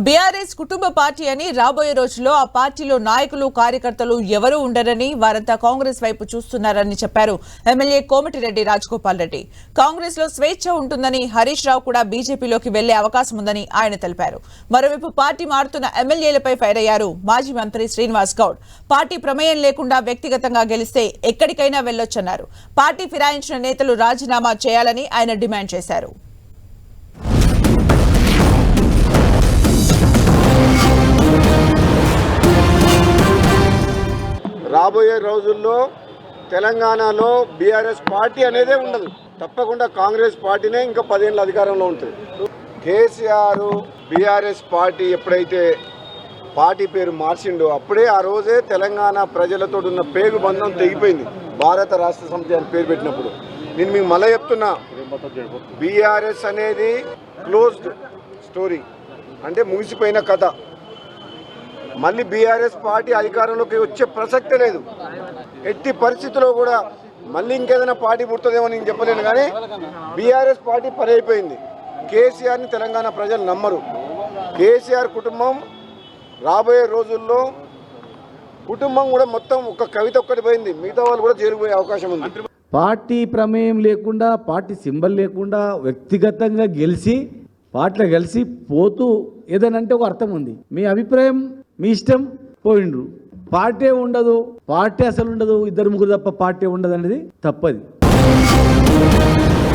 BRS కుటుంబ party అని రాబోయే రోజుల్లో ఆ పార్టీలో నాయకులు కార్యకర్తలు ఎవరూ ఉండరని వారంతా కాంగ్రెస్ వైపు చూస్తున్నారని చెప్పారు ఎమ్మెల్యే కోమటిరెడ్డి రాజగోపాల్ రెడ్డి. కాంగ్రెస్ లో స్వేచ్ఛ ఉంటుందని, హరీష్ రావు కూడా బీజేపీలోకి వెళ్లే అవకాశం ఉందని ఆయన తెలిపారు. మరోవైపు పార్టీ మారుతున్న ఎమ్మెల్యేలపై ఫైర్ అయ్యారు మాజీ మంత్రి శ్రీనివాస్ గౌడ్. పార్టీ ప్రమేయం లేకుండా వ్యక్తిగతంగా గెలిస్తే ఎక్కడికైనా వెళ్లొచ్చన్నారు. పార్టీ ఫిరాయించిన నేతలు రాజీనామా చేయాలని ఆయన డిమాండ్ చేశారు. రాబోయే రోజుల్లో తెలంగాణలో బీఆర్ఎస్ పార్టీ అనేదే ఉండదు. తప్పకుండా కాంగ్రెస్ పార్టీనే ఇంకా 10 ఏళ్ళ అధికారంలో ఉంటుంది. కేసీఆర్ బీఆర్ఎస్ పార్టీ ఎప్పుడైతే పార్టీ పేరు మార్చిండో అప్పుడే ఆ రోజే తెలంగాణ ప్రజలతో ఉన్న పేగు బంధం తెగిపోయింది. భారత రాష్ట్ర సమితి అని పేరు పెట్టినప్పుడు నేను మీకు మళ్ళీ చెప్తున్నా, బీఆర్ఎస్ అనేది క్లోజ్డ్ స్టోరీ, అంటే ముగిసిపోయిన కథ. మళ్ళీ బీఆర్ఎస్ పార్టీ అధికారంలోకి వచ్చే ప్రసక్తే లేదు. ఎట్టి పరిస్థితుల్లో కూడా మళ్ళీ ఇంకేదైనా పార్టీ పుడుతుందేమో నేను చెప్పలేను, కానీ బీఆర్ఎస్ పార్టీ పని అయిపోయింది. కేసీఆర్ని తెలంగాణ ప్రజలు నమ్మరు. కేసీఆర్ కుటుంబం రాబోయే రోజుల్లో కుటుంబం కూడా మొత్తం ఒక కవిత ఒక్కటి పోయింది, మిగతా వాళ్ళు కూడా చేరిపోయే అవకాశం ఉంది. పార్టీ ప్రమేయం లేకుండా, పార్టీ సింబల్ లేకుండా వ్యక్తిగతంగా గెలిచి పార్టీలో కలిసి పోతూ ఏదనంటే ఒక అర్థం ఉంది. మీ అభిప్రాయం మీ ఇష్టం, పోయిండ్రు. పార్టీ ఉండదు, పార్టీ అసలు ఉండదు, 2-3 తప్ప పార్టీ ఉండదు అనేది తప్పది.